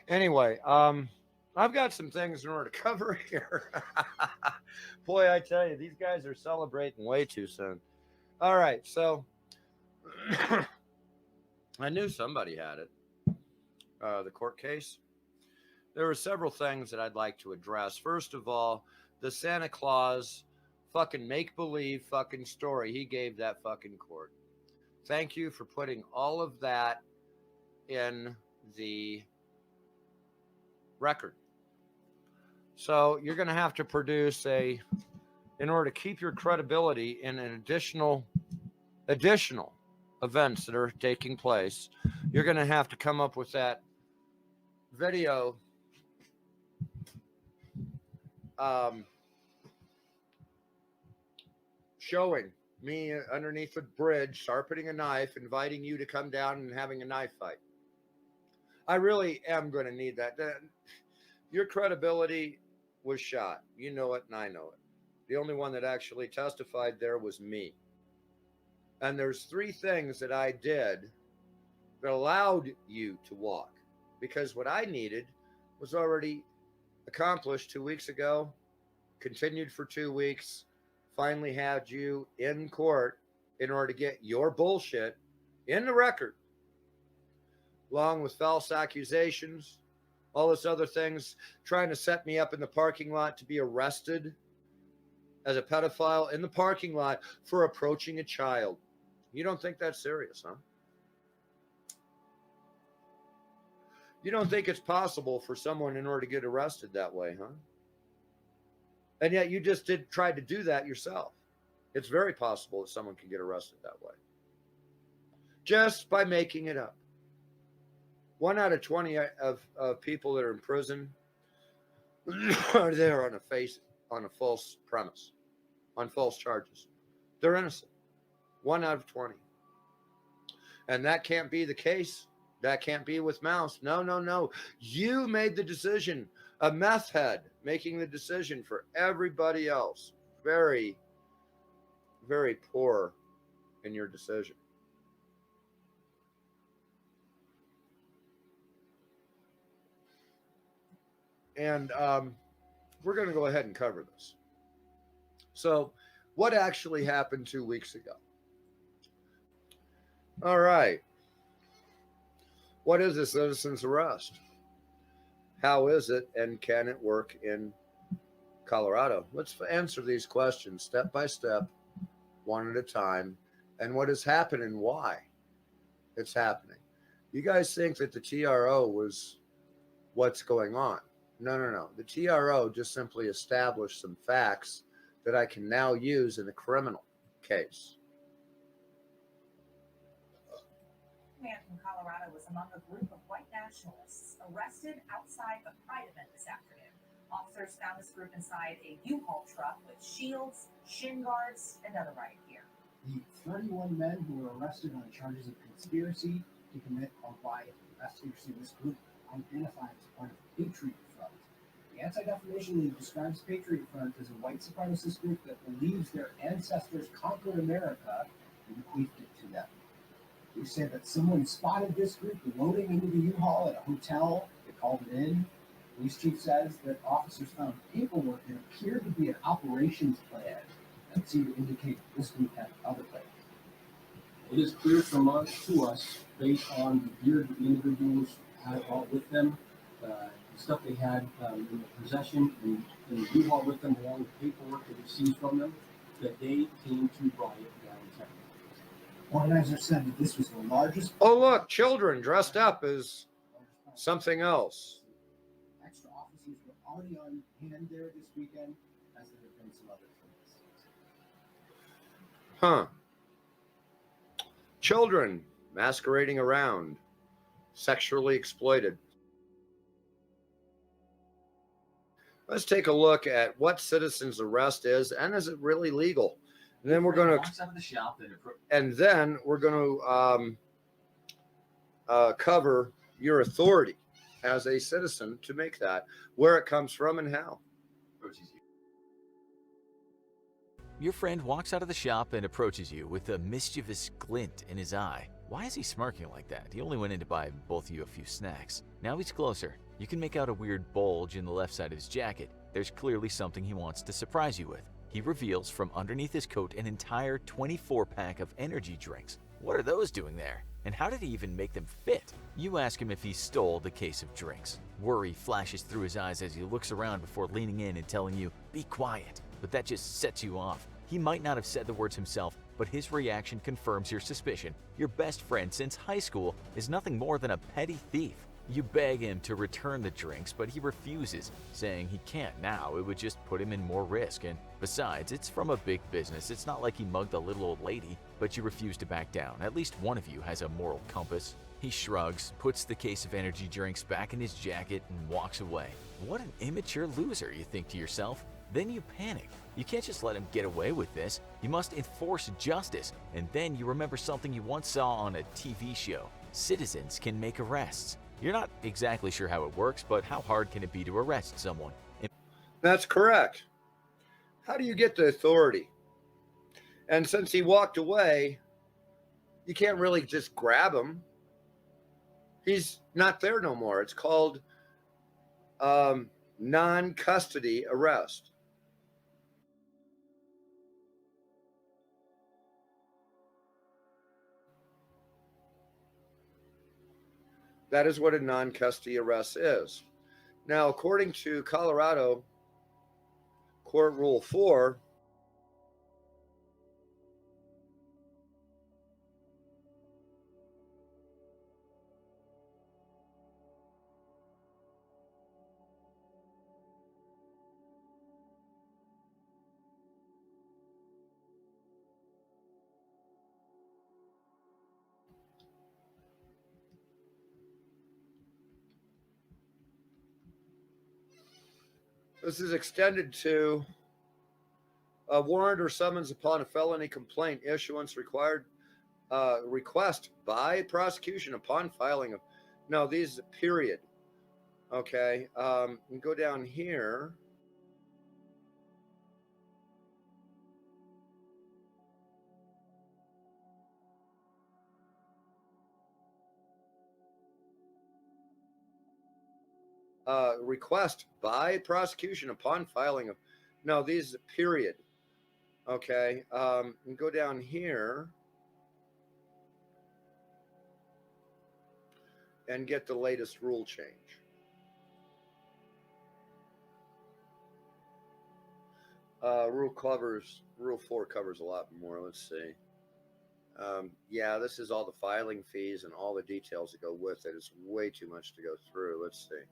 Anyway, I've got some things in order to cover here. Boy, I tell you, these guys are celebrating way too soon. All right, so I knew somebody had it. The court case. There are several things that I'd like to address. First of all, the Santa Claus fucking make-believe fucking story he gave that fucking court. Thank you for putting all of that in the record. So you're going to have to produce in order to keep your credibility in an additional events that are taking place, you're going to have to come up with that video showing me underneath a bridge sharpening a knife, inviting you to come down and having a knife fight. I really am going to need that. Your credibility was shot. You know it and I know it. The only one that actually testified there was me. And there's 3 things that I did that allowed you to walk, because what I needed was already accomplished 2 weeks ago, continued for 2 weeks, finally had you in court in order to get your bullshit in the record, along with false accusations, all this other things, trying to set me up in the parking lot to be arrested as a pedophile in the parking lot for approaching a child. You don't think that's serious, huh? You don't think it's possible for someone in order to get arrested that way, huh? And yet you just try to do that yourself. It's very possible that someone can get arrested that way, just by making it up. 1 out of 20 of people that are in prison are there on a false premise, on false charges. They're innocent. 1 out of 20. And that can't be the case. That can't be with Mouse. No, no, no. You made the decision. A meth head making the decision for everybody else. Very, very poor in your decision. And we're going to go ahead and cover this. So, what actually happened 2 weeks ago? All right. What is a citizen's arrest? How is it, and can it work in Colorado? Let's answer these questions step by step, one at a time, and what has happened and why it's happening. You guys think that the TRO was what's going on? No, no, no. The TRO just simply established some facts that I can now use in a criminal case. Man from Colorado was among a group of white nationalists arrested outside a pride event this afternoon. Officers found this group inside a U-Haul truck with shields, shin guards, and other riot gear. The 31 men who were arrested on charges of conspiracy to commit or riot. Investigators say this group identified as part of Patriot Front. The Anti-Defamation League describes Patriot Front as a white supremacist group that believes their ancestors conquered America and bequeathed it to them. They said that someone spotted this group loading into the U-Haul at a hotel. They called it in. The police chief says that officers found paperwork that appeared to be an operations plan that seemed to indicate this group had other plans. It is clear to us, based on the gear that the individuals had all with them, the stuff they had in their possession, and the U-Haul with them, along with paperwork that was seized from them, that they came to riot downtown. Organizers said that this was the largest. Oh, look, children dressed up as something else. Extra officers were already on hand there this weekend, as there have been some other things. Huh. Children masquerading around, sexually exploited. Let's take a look at what citizen's arrest is, and is it really legal? And then we're going to cover your authority as a citizen to make that, where it comes from and how. Your friend walks out of the shop and approaches you with a mischievous glint in his eye. Why is he smirking like that? He only went in to buy both of you a few snacks. Now he's closer. You can make out a weird bulge in the left side of his jacket. There's clearly something he wants to surprise you with. He reveals from underneath his coat an entire 24-pack of energy drinks. What are those doing there? And how did he even make them fit? You ask him if he stole the case of drinks. Worry flashes through his eyes as he looks around before leaning in and telling you, "Be quiet." But that just sets you off. He might not have said the words himself, but his reaction confirms your suspicion. Your best friend since high school is nothing more than a petty thief. You beg him to return the drinks, but he refuses, saying he can't now. It would just put him in more risk, and besides, it's from a big business. It's not like he mugged a little old lady, but you refuse to back down. At least one of you has a moral compass. He shrugs, puts the case of energy drinks back in his jacket, and walks away. What an immature loser, you think to yourself. Then you panic. You can't just let him get away with this. You must enforce justice. And then you remember something you once saw on a TV show. Citizens can make arrests. You're not exactly sure how it works, but how hard can it be to arrest someone? That's correct. How do you get the authority? And since he walked away, you can't really just grab him. He's not there no more. It's called non-custody arrest. That is what a non-custody arrest is. Now, according to Colorado Court Rule 4, this is extended to a warrant or summons upon a felony complaint issuance required request by prosecution upon filing of. No, these period. Okay, and go down here. Request by prosecution upon filing of. No, these period. Okay, and go down here and get the latest rule change. Rule 4 covers a lot more. Let's see. Yeah, this is all the filing fees and all the details that go with it. It's way too much to go through. Let's see.